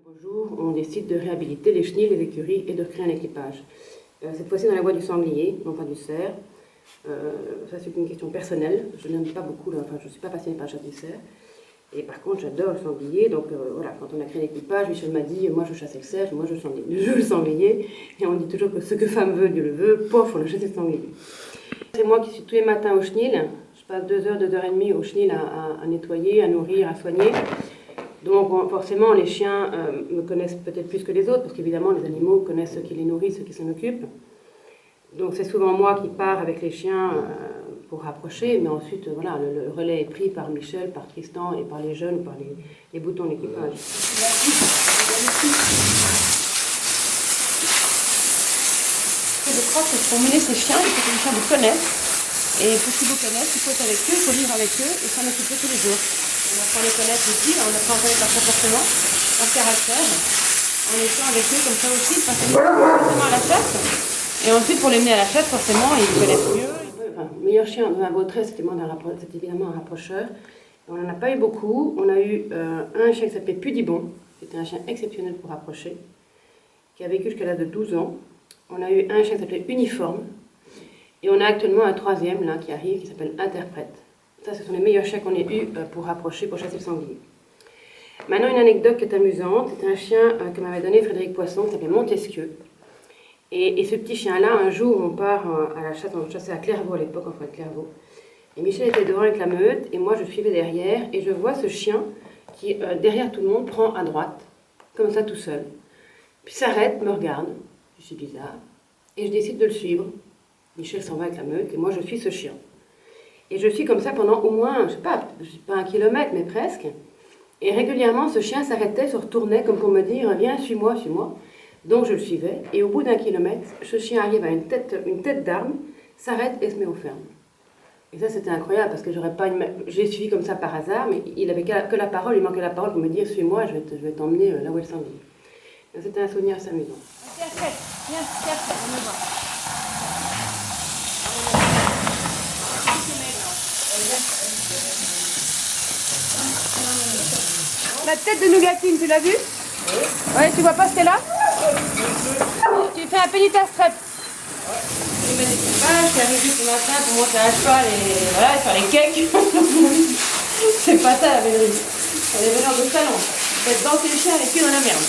Un jour, on décide de réhabiliter les chenils, les écuries et de créer un équipage. Cette fois-ci dans la voie du sanglier, non pas du cerf. Ça c'est une question personnelle, je n'aime pas beaucoup, enfin je ne suis pas passionnée par la chasse du cerf. Et par contre j'adore le sanglier, donc voilà, quand on a créé l'équipage, Michel m'a dit, moi je chassais le cerf, moi je joue le sanglier. Et on dit toujours que ce que femme veut, Dieu le veut, pof, on a chassé le sanglier. C'est moi qui suis tous les matins au chenil, je passe 2 heures, 2 heures et demie au chenil à nettoyer, à nourrir, à soigner. Donc forcément, les chiens me connaissent peut-être plus que les autres, parce qu'évidemment, les animaux connaissent ceux qui les nourrissent, ceux qui s'en occupent. Donc c'est souvent moi qui pars avec les chiens pour rapprocher, mais ensuite, voilà, le relais est pris par Michel, par Tristan et par les jeunes, par les boutons d'équipage. Je crois que pour mener ces chiens, il faut que les chiens vous connaissent. Et pour qu'ils vous connaissent, il faut être avec eux, il faut vivre avec eux et s'en occuper tous les jours. On apprend à les connaître aussi, on apprend à connaître leur comportement, leur caractère, en étant avec eux comme ça aussi, pas forcément à la chasse. Et ensuite, pour les mener à la chasse, forcément, ils connaissent mieux. Enfin, le meilleur chien de ma vautreuse, c'était évidemment un rapprocheur. On n'en a pas eu beaucoup. On a eu un chien qui s'appelait Pudibon, c'était un chien exceptionnel pour rapprocher, qui a vécu jusqu'à l'âge de 12 ans. On a eu un chien qui s'appelait Uniforme. Et on a actuellement un troisième là, qui arrive, qui s'appelle Interprète. Ça, ce sont les meilleurs chiens qu'on ait eus pour rapprocher, pour chasser le sanglier. Maintenant, une anecdote qui est amusante. C'est un chien que m'avait donné Frédéric Poisson, qui s'appelait Montesquieu. Et ce petit chien-là, un jour, on part à la chasse, on chassait à Clairvaux à l'époque, en fait, Clairvaux. Et Michel était devant avec la meute, et moi, je suivais derrière, et je vois ce chien qui, derrière tout le monde, prend à droite, comme ça, tout seul. Puis s'arrête, me regarde, je suis bizarre, et je décide de le suivre. Michel s'en va avec la meute, et moi, je suis ce chien. Et je suis comme ça pendant au moins, je sais pas 1 kilomètre, mais presque. Et régulièrement, ce chien s'arrêtait, se retournait, comme pour me dire, viens, suis-moi, suis-moi. Donc je le suivais, et au bout d'1 kilomètre, ce chien arrive à une tête d'arbre, s'arrête et se met au ferme. Et ça, c'était incroyable, parce que je l'ai suivi comme ça par hasard, mais il avait que la parole, il manquait la parole pour me dire, suis-moi, je vais t'emmener là où elle s'en vit. C'était un souvenir assez amusant. Viens, on me voit. La tête de Nougatine, tu l'as vue? Oui. Ouais, tu vois pas ce qu'elle a? Tu fais un pénitence-trep. Je mets l'équipage, je suis arrivée ce matin pour monter à cheval et voilà, faire les cakes. C'est pas ça la vénerie. Elle est venue en salon. Faites danser les chiens avec eux dans la merde.